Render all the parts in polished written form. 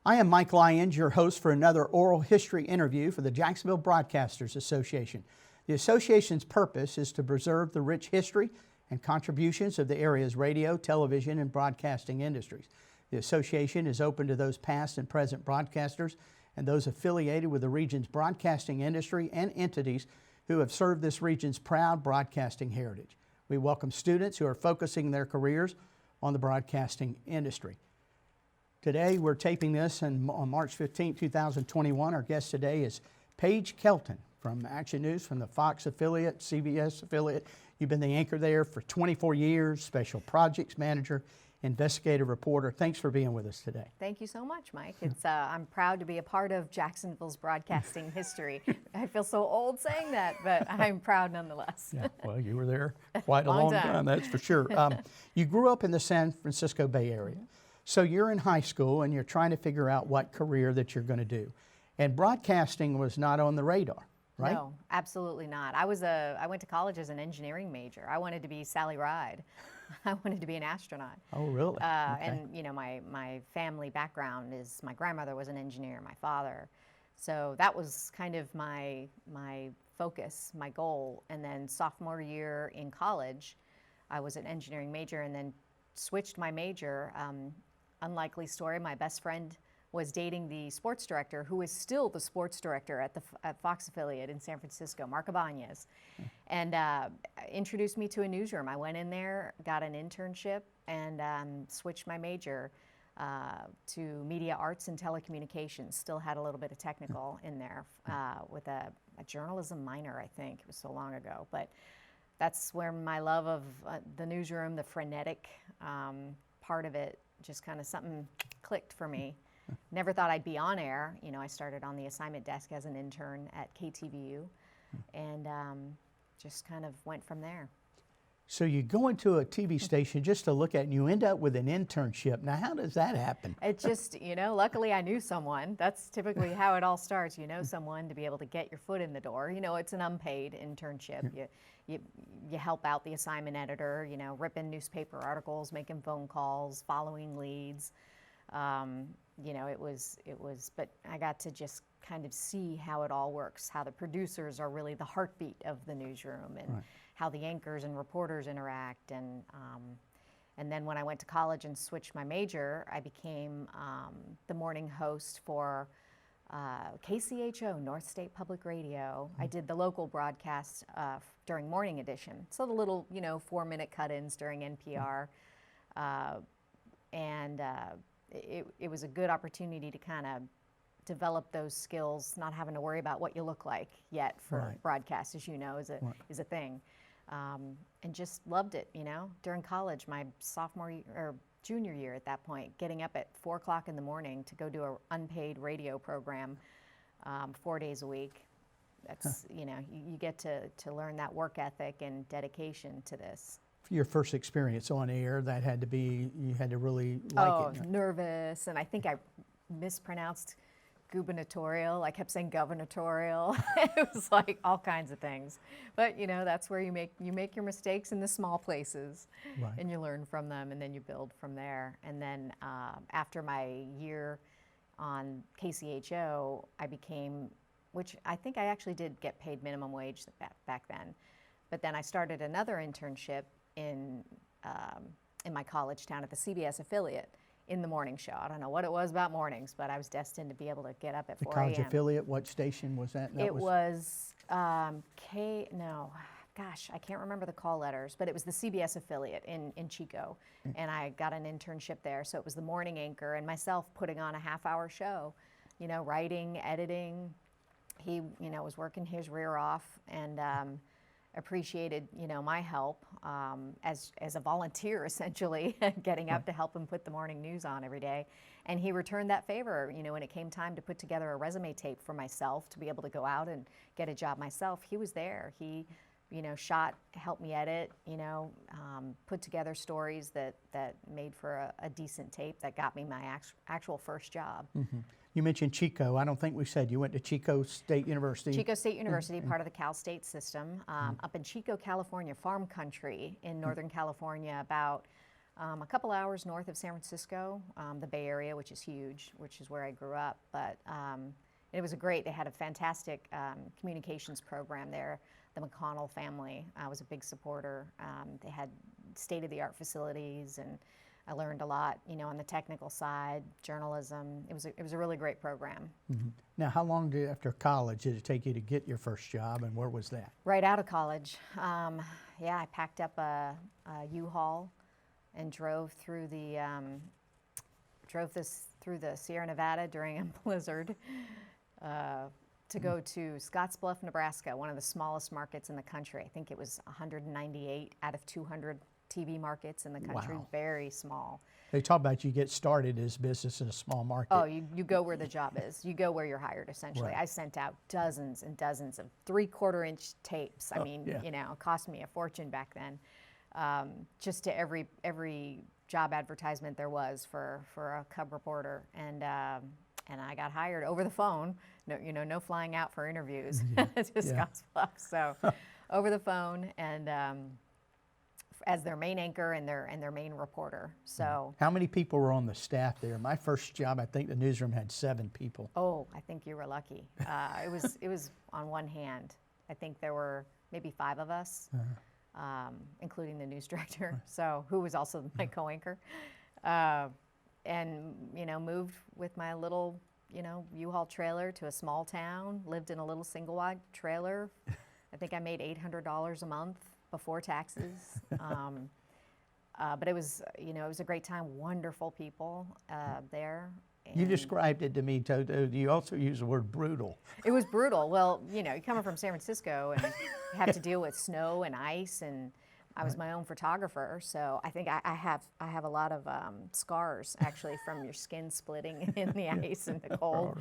I am Mike Lyons, your host for another oral history interview for the Jacksonville Broadcasters Association. The association's purpose is to preserve the rich history and contributions of the area's radio, television, and broadcasting industries. The association is open to those past and present broadcasters and those affiliated with the region's broadcasting industry and entities who have served this region's proud broadcasting heritage. We welcome students who are focusing their careers on the broadcasting industry. Today, we're taping this on March 15, 2021. Our guest today is Paige Kelton from ActionNews, from the Fox affiliate, CBS affiliate. You've been the anchor there for 24 years, special projects manager, investigative reporter. Thanks for being with us today. Thank you so much, Mike. I'm proud to be a part of Jacksonville's broadcasting history. I feel so old saying that, but I'm proud nonetheless. Yeah, well, you were there quite a long time, that's for sure. You grew up in the San Francisco Bay Area. So you're in high school and you're trying to figure out what career that you're going to do. And broadcasting was not on the radar, right? No, absolutely not. I went to college as an engineering major. I wanted to be Sally Ride. I wanted to be an astronaut. Oh, really? Okay. And you know, my family background is my grandmother was an engineer, my father. So that was kind of my focus, my goal. And then sophomore year in college, I was an engineering major and then switched my major. Unlikely story, my best friend was dating the sports director, who is still the sports director at the Fox affiliate in San Francisco, Mark Ibanez, and introduced me to a newsroom. I went in there, got an internship, and switched my major to media arts and telecommunications. Still had a little bit of technical in there with a journalism minor, I think. It was so long ago, but that's where my love of the newsroom, the frenetic part of it, just kind of something clicked for me. Never thought I'd be on air. You know, I started on the assignment desk as an intern at KTVU and just kind of went from there. So you go into a TV station just to look at, and you end up with an internship. Now, how does that happen? It just, you know, luckily I knew someone. That's typically how it all starts. You know someone to be able to get your foot in the door. You know, it's an unpaid internship. You help out the assignment editor, you know, ripping newspaper articles, making phone calls, following leads. You know, it was, but I got to just kind of see how it all works, how the producers are really the heartbeat of the newsroom, and right, how the anchors and reporters interact. And then when I went to college and switched my major, I became the morning host for KCHO, North State Public Radio. I did the local broadcast during morning edition. So the little, you know, 4-minute cut-ins during NPR. It was a good opportunity to kind of develop those skills, not having to worry about what you look like yet for right, broadcast, as you know, is a thing. And just loved it, you know. During college, my sophomore or junior year at that point, getting up at 4 o'clock in the morning to go do an unpaid radio program 4 days a week. That's, you know, you get to learn that work ethic and dedication to this. Your first experience on air, that had to be, you had to really like it. Oh, nervous, and I think I mispronounced gubernatorial. I kept saying governatorial. It was like all kinds of things. But you know, that's where you make your mistakes in the small places, right, and you learn from them, and then you build from there. And then after my year on KCHO, I became, which I think I actually did get paid minimum wage back then, but then I started another internship in my college town at the CBS affiliate in the morning show. I don't know what it was about mornings, but I was destined to be able to get up at 4 a.m. The college affiliate, what station was that? It was I can't remember the call letters, but it was the CBS affiliate in Chico, and I got an internship there. So it was the morning anchor and myself putting on a half-hour show, you know, writing, editing. He, you know, was working his rear off, and appreciated, you know, my help as a volunteer, essentially, getting up to help him put the morning news on every day. And he returned that favor, you know, when it came time to put together a resume tape for myself to be able to go out and get a job myself. He was there. He, you know, helped me edit, you know, put together stories that made for a decent tape that got me my actual first job. Mm-hmm. You mentioned Chico. I don't think we said you went to Chico State University. Chico State University, part of the Cal State system, up in Chico, California, farm country in Northern California, about A couple hours north of San Francisco, the Bay Area, which is huge, which is where I grew up. But it was they had a fantastic communications program there. The McConnell family was a big supporter. They had state-of-the-art facilities, and I learned a lot, on the technical side, journalism. It was a really great program. Mm-hmm. Now, how long after college did it take you to get your first job, and where was that? Right out of college. I packed up a U-Haul and drove through the Sierra Nevada during a blizzard to go to Scottsbluff, Nebraska, one of the smallest markets in the country. I think it was 198 out of 200 TV markets in the country. Wow. Very small. They talk about you get started as business in a small market. Oh, you go where the job is. You go where you're hired, essentially. Right. I sent out dozens and dozens of 3/4-inch tapes. I mean, yeah. it cost me a fortune back then. Just to every job advertisement there was for a cub reporter, and I got hired over the phone. No flying out for interviews to Scottsbluff. So over the phone, and as their main anchor and their main reporter. So how many people were on the staff there? My first job, I think the newsroom had 7 people. Oh, I think you were lucky. It was on one hand. I think there were maybe 5 of us. Including the news director, so who was also my co-anchor, and moved with my little U-Haul trailer to a small town. Lived in a little single-wide trailer. I think I made $800 a month before taxes. But it was a great time. Wonderful people there. You described it to me, Toto. You also used the word brutal. It was brutal. Well, you're coming from San Francisco and you have to deal with snow and ice, and I was my own photographer, so I think I have a lot of scars actually from your skin splitting in the ice and the cold.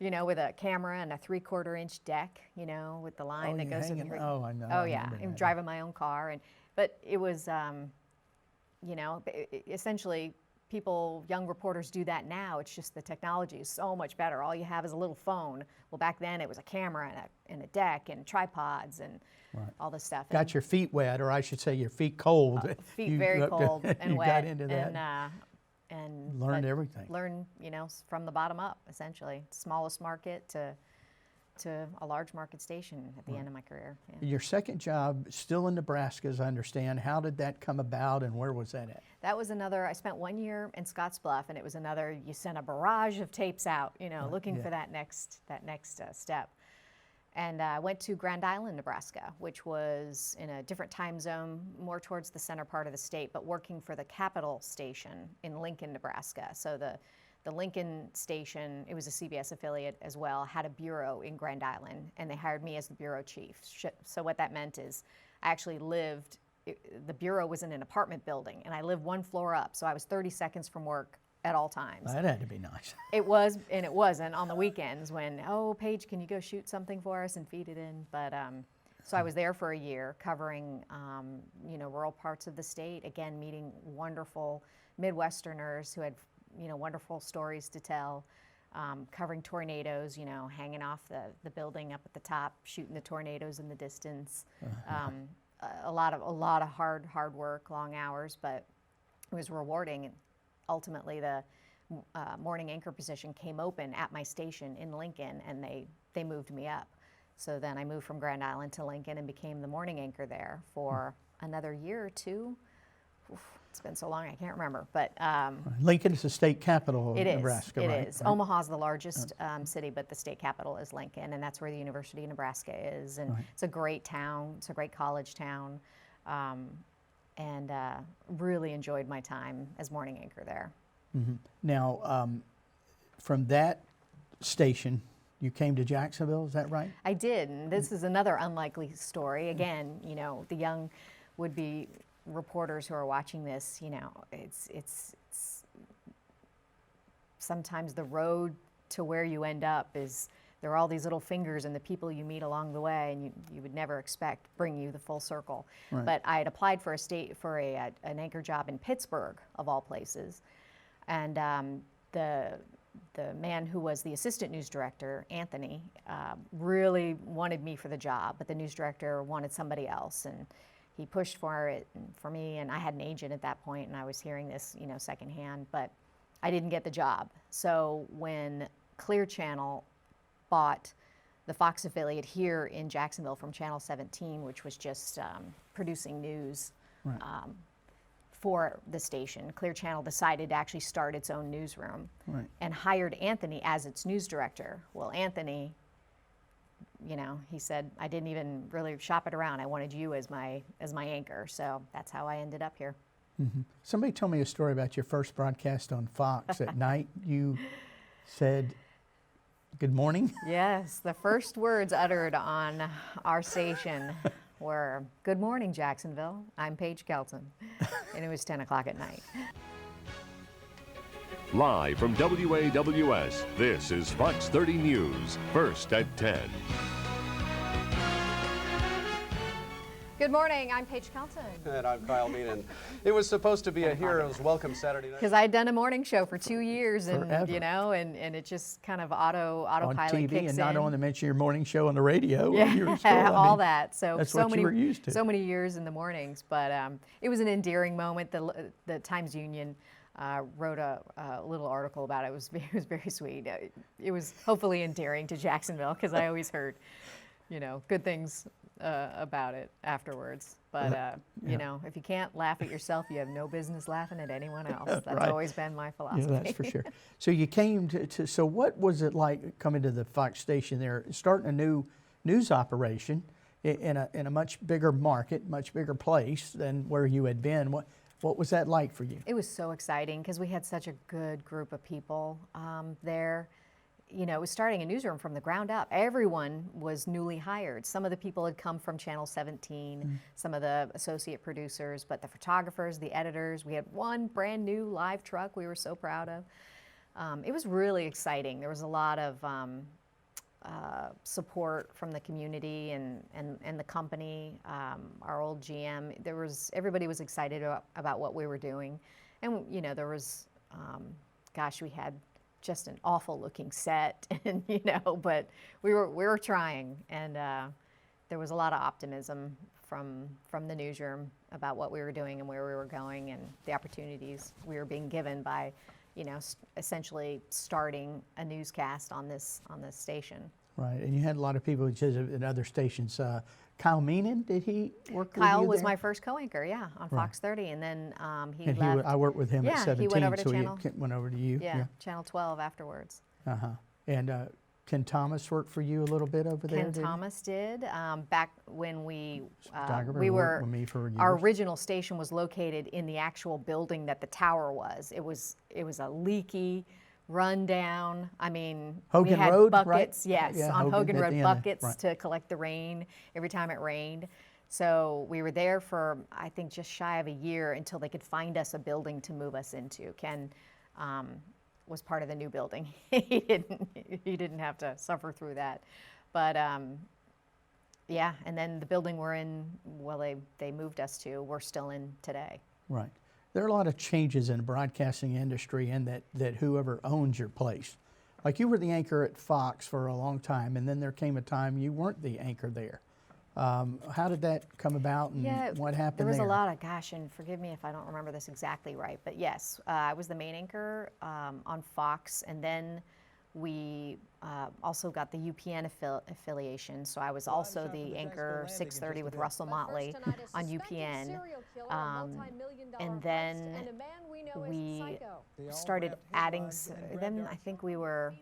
With a camera and a 3/4-inch deck, with the line that goes with your. Oh, I know. Oh yeah, I'm driving my own car, but it was, essentially. Young reporters do that now. It's just the technology is so much better. All you have is a little phone. Well, back then it was a camera and a deck and tripods and all this stuff. Got your feet wet, or I should say your feet cold. Feet very cold and wet. You got into that and learned everything. Learn, from the bottom up, essentially. Smallest market to a large market station at the end of my career. Yeah. Your second job, still in Nebraska, as I understand. How did that come about, and where was that at? That was I spent 1 year in Scottsbluff, and it was you sent a barrage of tapes out, looking for that next step. And I went to Grand Island, Nebraska, which was in a different time zone, more towards the center part of the state, but working for the Capital station in Lincoln, Nebraska. So the Lincoln station, it was a CBS affiliate as well, had a bureau in Grand Island, and they hired me as the bureau chief. So what that meant is I actually the bureau was in an apartment building, and I lived 1 floor up, so I was 30 seconds from work at all times. That had to be nice. It was, and it wasn't on the weekends when, Paige, can you go shoot something for us and feed it in? But so I was there for a year covering, rural parts of the state, again, meeting wonderful Midwesterners who had wonderful stories to tell, covering tornadoes, hanging off the building up at the top, shooting the tornadoes in the distance. A lot of hard work, long hours, but it was rewarding. And ultimately, the morning anchor position came open at my station in Lincoln, and they moved me up. So then I moved from Grand Island to Lincoln and became the morning anchor there for another year or 2. It's been so long I can't remember, but Lincoln is the state capital of Nebraska, right? It is. Omaha's the largest city, but the state capital is Lincoln, and that's where the University of Nebraska is. And it's a great town. It's a great college town, and really enjoyed my time as morning anchor there. Mm-hmm. Now, from that station, you came to Jacksonville. Is that right? I did, and this is another unlikely story. Again, the young would-be reporters who are watching this, it's sometimes the road to where you end up is there are all these little fingers and the people you meet along the way, and you would never expect bring you the full circle. Right. But I had applied for an anchor job in Pittsburgh, of all places, and the man who was the assistant news director, Anthony, really wanted me for the job, but the news director wanted somebody else, and he pushed for it for me, and I had an agent at that point, and I was hearing this, secondhand, but I didn't get the job. So when Clear Channel bought the Fox affiliate here in Jacksonville from Channel 17, which was just producing news Right. For the station, Clear Channel decided to actually start its own newsroom Right. and hired Anthony as its news director. Well, Anthony, he said, I didn't even really shop it around. I wanted you as my anchor. So that's how I ended up here. Mm-hmm. Somebody told me a story about your first broadcast on Fox at night. You said, "Good morning." Yes, the first words uttered on our station were, "Good morning, Jacksonville. I'm Paige Kelton." And it was 10 o'clock at night. Live from WAWS, this is Fox 30 News, first at 10. Good morning, I'm Paige Kelton. And I'm Kyle Meenan. It was supposed to be a Heroes Welcome Saturday night. Because I had done a morning show for 2 years, and Forever. and it just kind of autopilot On TV, kicks and not in. on to mention your morning show on the radio. Yeah, when you were in school. I all mean, that. So that's so what many you were used to. so many years in the mornings, but it was an endearing moment. The Times Union wrote a little article about it. It was very sweet. It was hopefully endearing to Jacksonville, because I always heard, good things about it afterwards. But if you can't laugh at yourself, you have no business laughing at anyone else. That's Right. always been my philosophy. Yeah, that's for sure. So you came to, so what was it like coming to the Fox station there, starting a new news operation in a much bigger market, much bigger place than where you had been? What was that like for you? It was so exciting because we had such a good group of people there. It was starting a newsroom from the ground up. Everyone was newly hired. Some of the people had come from Channel 17, some of the associate producers, but the photographers, the editors, we had one brand new live truck we were so proud of. It was really exciting. There was a lot of support from the community and the company, our old GM. Everybody was excited about what we were doing. And, there was, we had just an awful looking set, and but we were trying, and there was a lot of optimism from the newsroom about what we were doing and where we were going and the opportunities we were being given by essentially starting a newscast on this station. Right, and you had a lot of people at other stations. Kyle Meenan, did he work with you Kyle was there? my first co-anchor, on Fox 30, and then he And left. I worked with him at 17, he went over to so Channel. he went over to you. Yeah, Channel 12 afterwards. Uh-huh. And Ken Thomas worked for you a little bit over there, Ken did he? Thomas did. Back when we Photographer, we he were, worked with me for our years. original station was located in the actual building that the tower was. It was a leaky, run down. I mean, Hogan we had Road, right? buckets, yes, Yeah, on Hogan at Road, the end, buckets right. to collect the rain every time it rained. So we were there for, I think, just shy of a year until they could find us a building to move us into. Ken was part of the new building. He didn't have to suffer through that. But yeah, and then the building we're in, they moved us to, we're still in today. Right. There are a lot of changes in the broadcasting industry, and that whoever owns your place. Like you were the anchor at Fox for a long time, and then there came a time you weren't the anchor there. How did that come about, and what happened there was there? a lot of, and forgive me if I don't remember this exactly right, but yes, I was the main anchor on Fox, and then we also got the UPN affiliation, so I was also the anchor 6:30 with Russell Motley on UPN, and then we started adding, then I think we were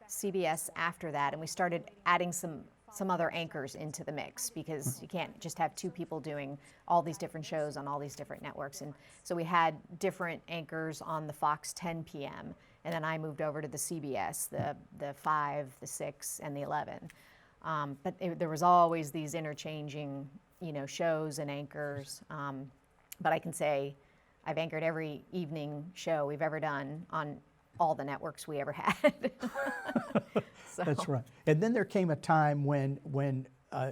CBS after that, and we started adding some other anchors into the mix, because you can't just have two people doing all these different shows on all these different networks. And so we had different anchors on the Fox 10 p.m. and then I moved over to the CBS, the 5, the 6, and the 11. But there was always these interchanging, shows and anchors. But I can say I've anchored every evening show we've ever done on all the networks we ever had. So. That's right. And then there came a time when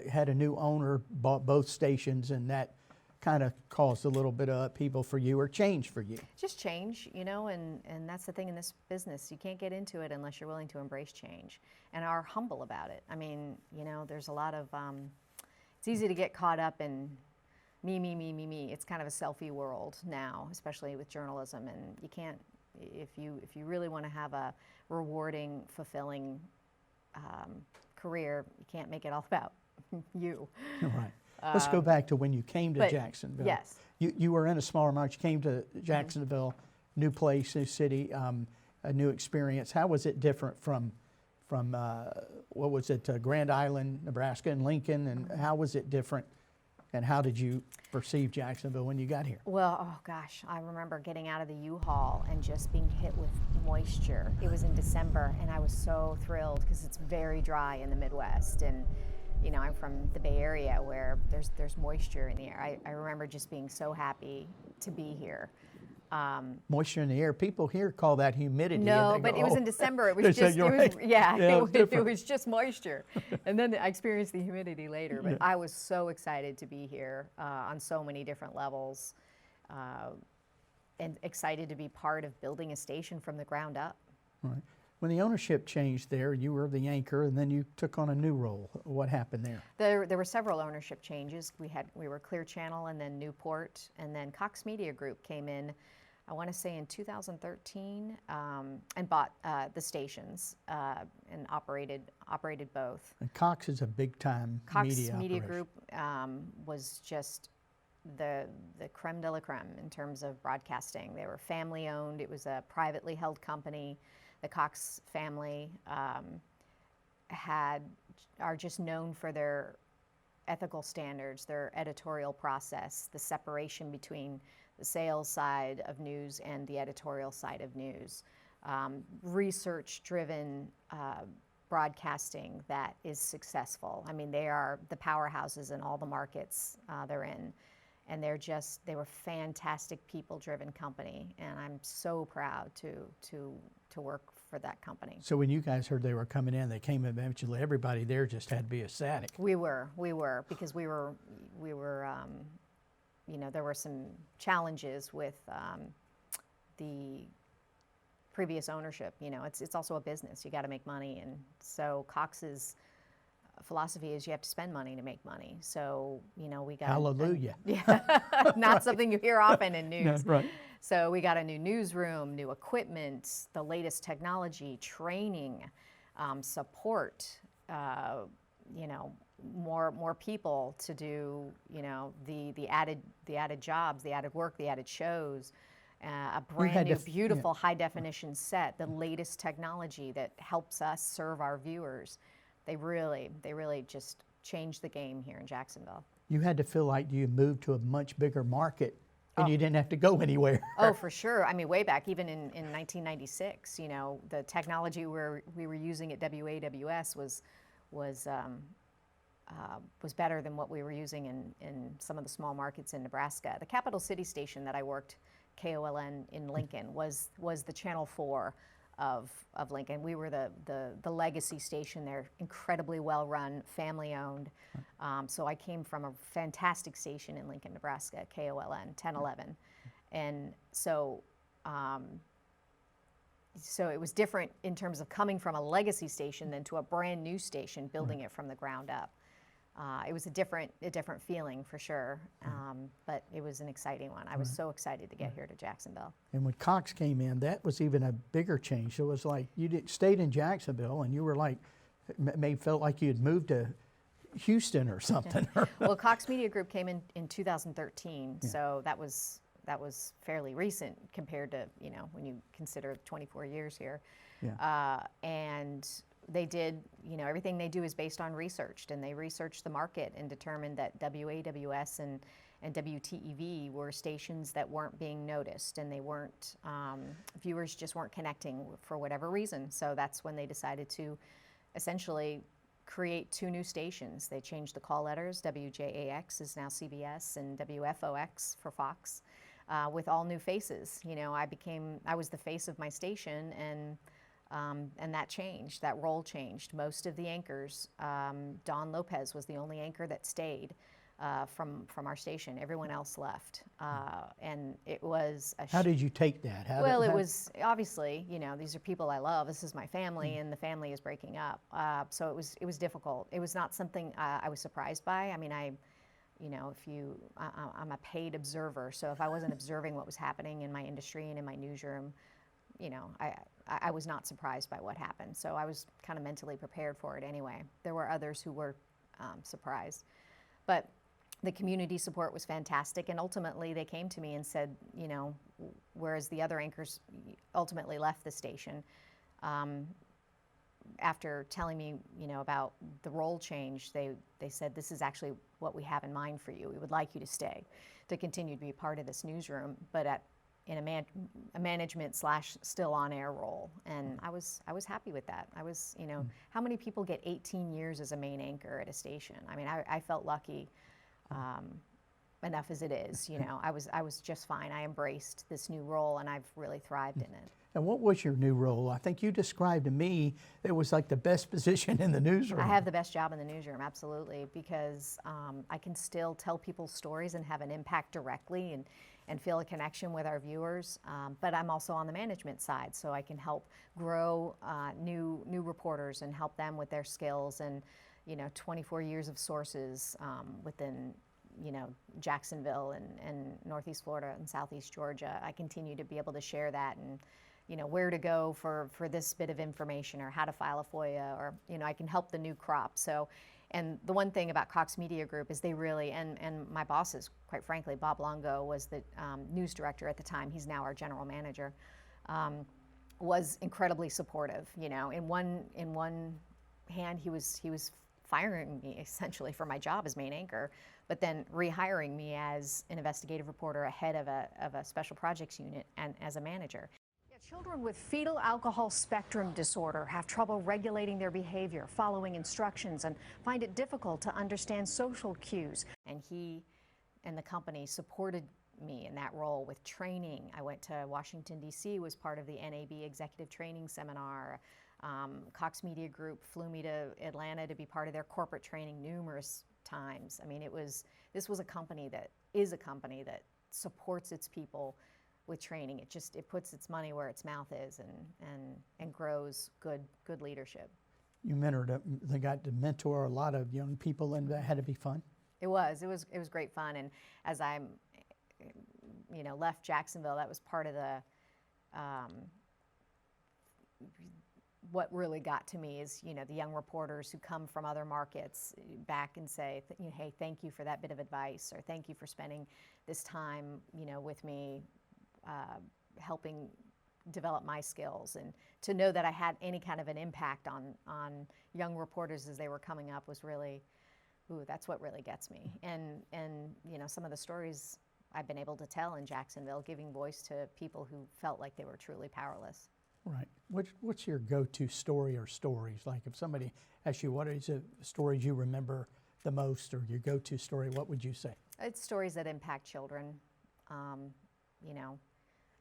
had a new owner bought both stations, and that kind of caused a little bit of upheaval for you, or change for you. Just change, and that's the thing in this business. You can't get into it unless you're willing to embrace change and are humble about it. I mean, there's a lot of, it's easy to get caught up in me. It's kind of a selfie world now, especially with journalism, and you can't, if you really want to have a rewarding, fulfilling career, you can't make it all about you. Right. Let's go back to when you came to Jacksonville. Yes. You were in a smaller market. You came to Jacksonville, new place, new city, a new experience. How was it different from what was it, Grand Island, Nebraska, and Lincoln? And how was it different? And how did you perceive Jacksonville when you got here? Well, oh gosh, I remember getting out of the U-Haul and just being hit with moisture. It was in December, and I was so thrilled because it's very dry in the Midwest. And you know, I'm from the Bay Area where there's moisture in the air. I remember just being so happy to be here. Moisture in the air. People here call that humidity. No, and they but go, it was in December. It was just, it was just moisture. And then I experienced the humidity later. But I was so excited to be here on so many different levels, and excited to be part of building a station from the ground up. Right. When the ownership changed there, you were the anchor, and then you took on a new role. What happened there? There were several ownership changes. We were Clear Channel, and then Newport, and then Cox Media Group came in, I want to say in 2013, and bought the stations and operated both. And Cox is a big-time media Cox Media operation. Group was just the creme de la creme in terms of broadcasting. They were family-owned. It was a privately held company. The Cox family are just known for their ethical standards, their editorial process, the separation between the sales side of news and the editorial side of news. Research-driven broadcasting that is successful. I mean, they are the powerhouses in all the markets they're in. And they were fantastic people-driven company, and I'm so proud to work for that company. So when you guys heard they were coming in, they came in eventually. Everybody there just had to be ecstatic. We were because we were you know, there were some challenges with the previous ownership. You know, it's also a business. You got to make money, and so Cox's philosophy is you have to spend money to make money. So, you know, we got Hallelujah. not something you hear often in news. No, right. So we got a new newsroom, new equipment, the latest technology, training, support, you know, more people to do, you know, the added jobs, the added work, the added shows. A brand new, beautiful high definition set, the latest technology that helps us serve our viewers. They really just changed the game here in Jacksonville. You had to feel like you moved to a much bigger market and you didn't have to go anywhere. Oh, for sure. I mean, way back, even in 1996, you know, the technology we were using at WAWS was better than what we were using in some of the small markets in Nebraska. The Capital City station that I worked, KOLN in Lincoln, was the Channel 4 of Lincoln. We were the legacy station there, incredibly well run, family owned. So I came from a fantastic station in Lincoln, Nebraska, KOLN 1011, and so it was different in terms of coming from a legacy station than to a brand new station, building it from the ground up. It was a different feeling for sure, but it was an exciting one. I was so excited to get here to Jacksonville. And when Cox came in, that was even a bigger change. It was like you stayed in Jacksonville, and you were like, felt like you had moved to Houston or something. Well, Cox Media Group came in 2013, so that was fairly recent compared to, you know, when you consider 24 years here. Yeah. And they did, you know, everything they do is based on research, and they researched the market and determined that WAWS and WTEV were stations that weren't being noticed, and they weren't, viewers just weren't connecting for whatever reason. So that's when they decided to essentially create two new stations. They changed the call letters. WJAX is now CBS, and WFOX for Fox, with all new faces. You know, I was the face of my station, and that changed. That role changed. Most of the anchors, Don Lopez was the only anchor that stayed from our station. Everyone else left, and it was a. How did you take that? It was obviously, you know, these are people I love. This is my family, and the family is breaking up. So it was difficult. It was not something I was surprised by. I mean, I'm a paid observer, so if I wasn't observing what was happening in my industry and in my newsroom, I was not surprised by what happened. So I was kind of mentally prepared for it anyway. There were others who were surprised. But the community support was fantastic, and ultimately they came to me and said, whereas the other anchors ultimately left the station, after telling me, about the role change, they said, this is actually what we have in mind for you. We would like you to stay, to continue to be part of this newsroom, but in a management / still on air role. And I was happy with that. I was, how many people get 18 years as a main anchor at a station? I mean, I felt lucky enough as it is. I was just fine. I embraced this new role, and I've really thrived in it. And what was your new role? I think you described to me it was like the best position in the newsroom. I have the best job in the newsroom, absolutely, because I can still tell people's stories and have an impact directly and feel a connection with our viewers. But I'm also on the management side, so I can help grow new reporters and help them with their skills and 24 years of sources within Jacksonville and Northeast Florida and Southeast Georgia. I continue to be able to share that and where to go for this bit of information, or how to file a FOIA, or I can help the new crop. So, and the one thing about Cox Media Group is they really, and my bosses, quite frankly, Bob Longo was the news director at the time. He's now our general manager. Was incredibly supportive. In one hand, he was firing me essentially for my job as main anchor, but then rehiring me as an investigative reporter ahead of a special projects unit and as a manager. Children with fetal alcohol spectrum disorder have trouble regulating their behavior, following instructions, and find it difficult to understand social cues. And he and the company supported me in that role with training. I went to Washington, D.C., was part of the NAB Executive Training Seminar. Cox Media Group flew me to Atlanta to be part of their corporate training numerous times. I mean, this was a company that is a company that supports its people with training. It puts its money where its mouth is and grows good leadership. You they got to mentor a lot of young people, and that had to be fun. It was great fun. And as I left Jacksonville, that was part of the what really got to me is the young reporters who come from other markets back and say, hey, thank you for that bit of advice, or thank you for spending this time with me, helping develop my skills. And to know that I had any kind of an impact on young reporters as they were coming up was really, that's what really gets me. And some of the stories I've been able to tell in Jacksonville, giving voice to people who felt like they were truly powerless. Right. What's your go-to story or stories? Like if somebody asks you what is the stories you remember the most, or your go-to story, what would you say? It's stories that impact children.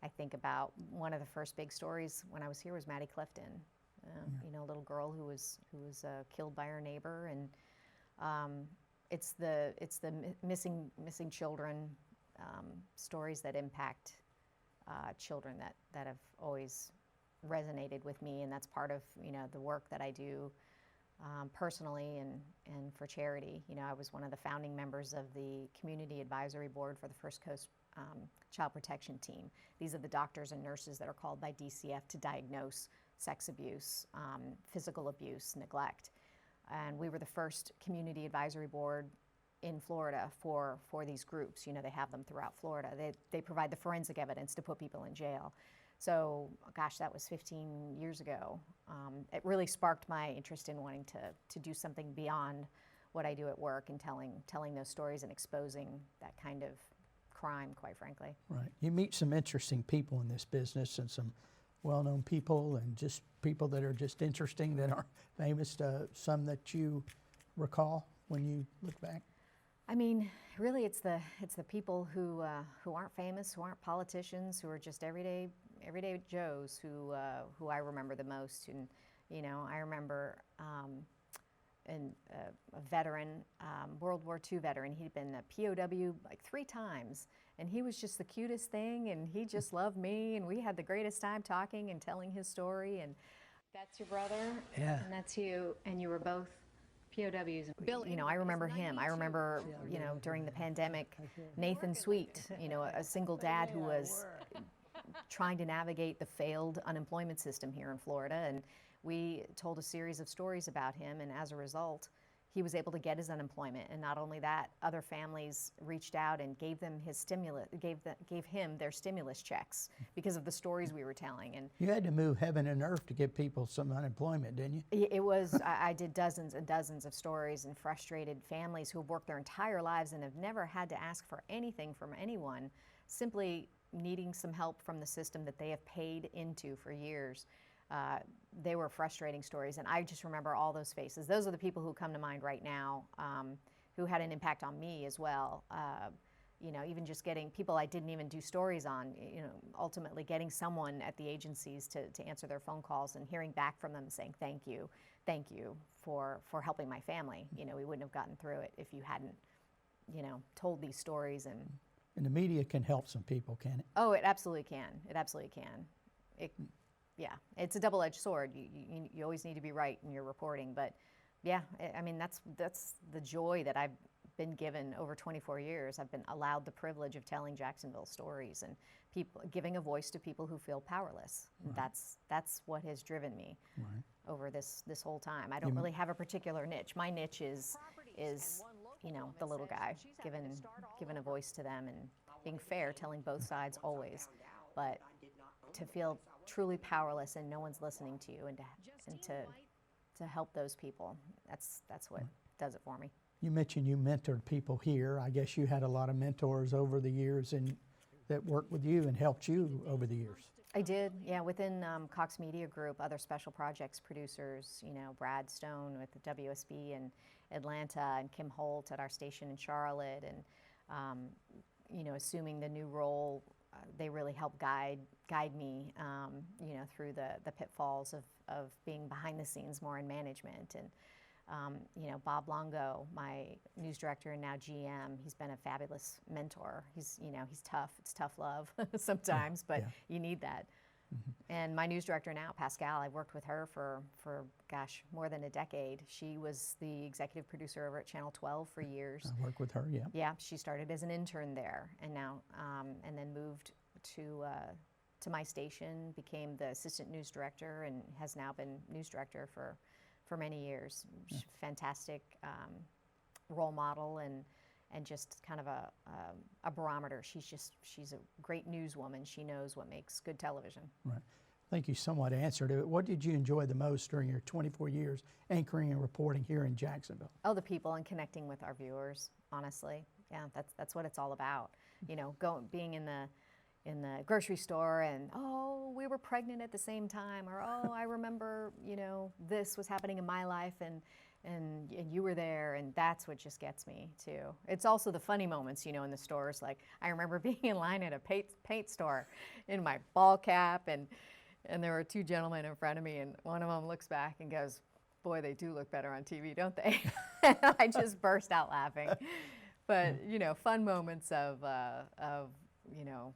I think about one of the first big stories when I was here was Maddie Clifton, a little girl who was killed by her neighbor, and it's the missing children stories that impact children that have always resonated with me, and that's part of the work that I do personally and for charity. I was one of the founding members of the Community Advisory Board for the First Coast Child Protection Team. These are the doctors and nurses that are called by DCF to diagnose sex abuse, physical abuse, neglect. And we were the first community advisory board in Florida for these groups. They have them throughout Florida. They provide the forensic evidence to put people in jail. So, gosh, that was 15 years ago. It really sparked my interest in wanting to do something beyond what I do at work, and telling those stories and exposing that kind of crime, quite frankly. Right. You meet some interesting people in this business, and some well-known people, and just people that are just interesting, that are famous. Some that you recall when you look back. I mean, really, it's the people who aren't famous, who aren't politicians, who are just everyday Joes who I remember the most. And I remember a veteran, World War II veteran. He'd been a POW like 3 times, and he was just the cutest thing, and he just loved me, and we had the greatest time talking and telling his story. And that's your brother? Yeah. And that's you, and you were both POWs. You know, I remember him. I remember, you know, during the pandemic, Nathan Sweet, you know, a single dad who was trying to navigate the failed unemployment system here in Florida. And we told a series of stories about him, and as a result, he was able to get his unemployment. And not only that, other families reached out and gave them his gave him their stimulus checks because of the stories we were telling. And You had to move heaven and earth to give people some unemployment, didn't you? it was, I did dozens and dozens of stories and frustrated families who have worked their entire lives and have never had to ask for anything from anyone, simply needing some help from the system that they have paid into for years. They were frustrating stories, and I just remember all those faces. Those are the people who come to mind right now, who had an impact on me as well. You know, even just getting people I didn't even do stories on, you know, ultimately getting someone at the agencies to answer their phone calls and hearing back from them saying thank you for helping my family. You know, we wouldn't have gotten through it if you hadn't, you know, told these stories. And the media can help some people, can it? Oh, it absolutely can. It absolutely can. Yeah, it's a double-edged sword. You always need to be right in your reporting, but yeah, I mean, that's the joy that I've been given over 24 years. I've been allowed the privilege of telling Jacksonville stories and giving a voice to people who feel powerless. Right. That's what has driven me over this whole time. I don't really have a particular niche. My niche is you know, the little guy, given a voice to them and being fair, telling both sides always, but to feel truly powerless and no one's listening to you, and to help those people. That's what does it for me. You mentioned you mentored people here. I guess you had a lot of mentors over the years and that worked with you and helped you over the years. I did, yeah. Within Cox Media Group, other special projects producers, you know, Brad Stone with the WSB in Atlanta, and Kim Holt at our station in Charlotte, and you know, assuming the new role, they really helped guide me, you know, through the pitfalls of being behind the scenes more in management. And you know, Bob Longo, my news director and now GM, he's been a fabulous mentor. You know, he's tough. It's tough love sometimes, but you need that. And my news director now, Pascal, I've worked with her for gosh, more than a decade. She was the executive producer over at Channel 12 for years. I worked with her, yeah. Yeah, she started as an intern there, and now and then moved to my station, became the assistant news director, and has now been news director for many years. Fantastic role model and just kind of a barometer. She's a great newswoman. She knows what makes good television. Right. I think you somewhat answered it. What did you enjoy the most during your 24 years anchoring and reporting here in Jacksonville? Oh, the people and connecting with our viewers, honestly. Yeah, that's what it's all about. You know, being in the grocery store and, oh, we were pregnant at the same time, or, oh, I remember, you know, this was happening in my life and you were there, and that's what just gets me too. It's also the funny moments, you know, in the stores. Like, I remember being in line at a paint store in my ball cap, and there were two gentlemen in front of me, and one of them looks back and goes, boy, they do look better on TV, don't they? I just burst out laughing. But, you know, fun moments of you know,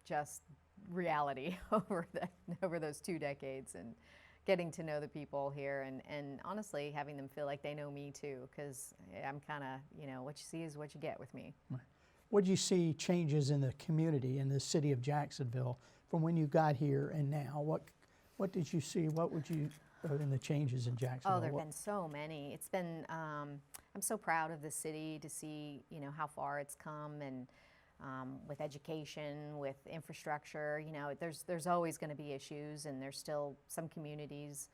just reality over those 2 decades, and getting to know the people here, and honestly having them feel like they know me too, because I'm kind of, you know, what you see is what you get with me. Right. What did you see changes in the community in the city of Jacksonville from when you got here and now? What did you see? What would you in the changes in Jacksonville? Oh, there have been so many. It's been I'm so proud of the city to see, you know, how far it's come, and with education, with infrastructure. You know, there's always going to be issues, and there's still some communities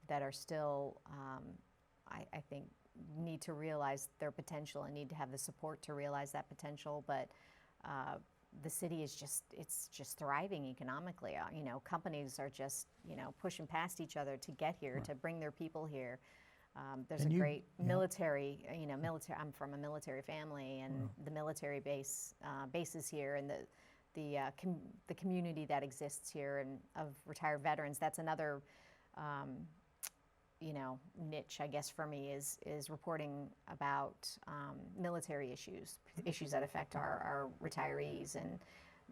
that are still, I think, need to realize their potential and need to have the support to realize that potential. But the city is just thriving economically. You know, companies are just, you know, pushing past each other to get here, to bring their people here. There's a great military, you know, I'm from a military family, and the military bases here, and the community that exists here, and of retired veterans. That's another, you know, niche, I guess, for me, is reporting about military issues that affect our retirees, and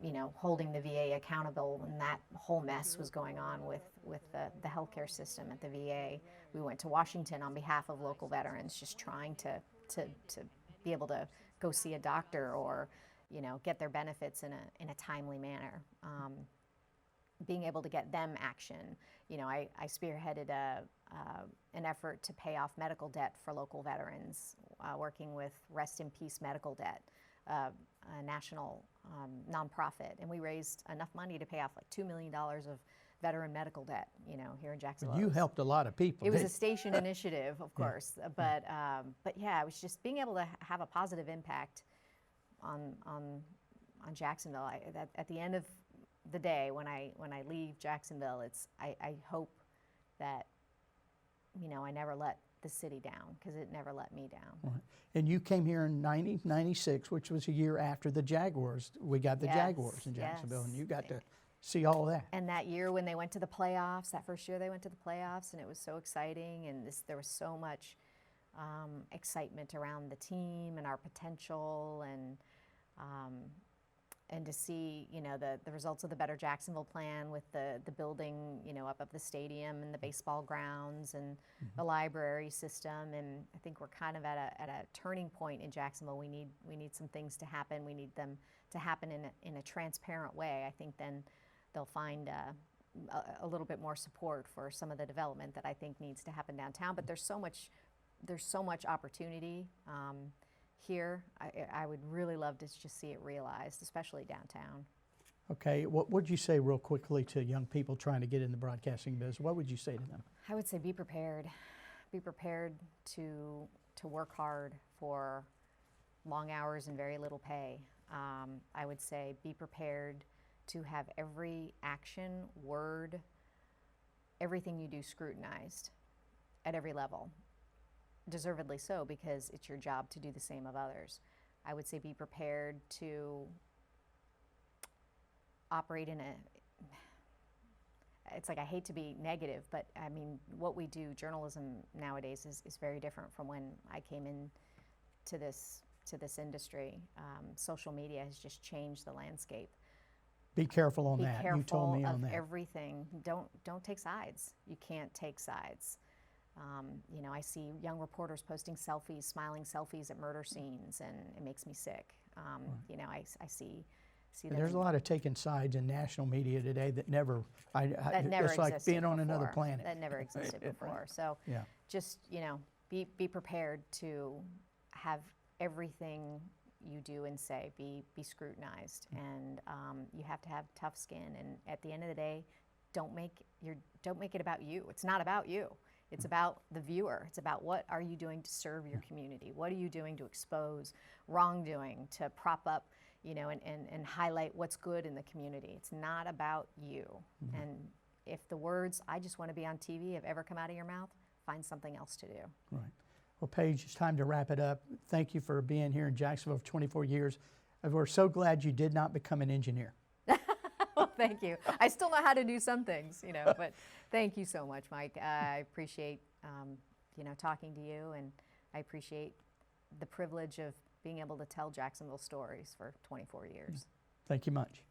you know, holding the VA accountable when that whole mess was going on with the healthcare system at the VA. We went to Washington on behalf of local veterans, just trying to be able to go see a doctor or, you know, get their benefits in a timely manner. Being able to get them action. You know, I spearheaded an effort to pay off medical debt for local veterans, working with Rest in Peace Medical Debt, a national nonprofit, and we raised enough money to pay off like $2 million of veteran medical debt, you know, here in Jacksonville. You helped a lot of people. It was a station initiative, of course, but yeah, it was just being able to have a positive impact on Jacksonville. At the end of the day, when I leave Jacksonville, I hope that, you know, I never let the city down, because it never let me down. Right. And you came here in 96, which was a year after the Jaguars. We got the Jaguars in Jacksonville, and you got to see all of that. And that year when they went to the playoffs, that first year they went to the playoffs, and it was so exciting, and there was so much excitement around the team and our potential, and to see, you know, the results of the Better Jacksonville plan with the building, you know, up of the stadium and the baseball grounds and the library system. And I think we're kind of at a turning point in Jacksonville. We need some things to happen. We need them to happen in a transparent way. I think then they'll find a little bit more support for some of the development that I think needs to happen downtown. But there's so much opportunity here. I would really love to just see it realized, especially downtown. Okay, what would you say real quickly to young people trying to get in the broadcasting business? What would you say to them? I would say be prepared. Be prepared to work hard for long hours and very little pay. I would say be prepared to have every action, word, everything you do scrutinized at every level. Deservedly so, because it's your job to do the same of others. I would say be prepared to operate in it's like, I hate to be negative, but I mean, what we do, journalism nowadays is very different from when I came in to this industry. Social media has just changed the landscape. Be careful on Be that. careful You told me on of that. everything. Don't take sides. You can't take sides. You know, I see young reporters posting selfies, smiling selfies at murder scenes, and it makes me sick. You know, I see them. There's a lot of taking sides in national media today that never, that never it's like existed being on another before. planet. That never existed before. So Yeah. just, you know, be prepared to have everything you do and say be scrutinized, and you have to have tough skin. And at the end of the day, don't make it about you. It's not about you. It's about the viewer. It's about what are you doing to serve your community? What are you doing to expose wrongdoing, to prop up, you know, and highlight what's good in the community? It's not about you. And if the words, "I just want to be on TV," have ever come out of your mouth, find something else to do. Right. Well, Paige, it's time to wrap it up. Thank you for being here in Jacksonville for 24 years. We're so glad you did not become an engineer. Well, thank you. I still know how to do some things, you know, but thank you so much, Mike. I appreciate, you know, talking to you, and I appreciate the privilege of being able to tell Jacksonville stories for 24 years. Thank you much.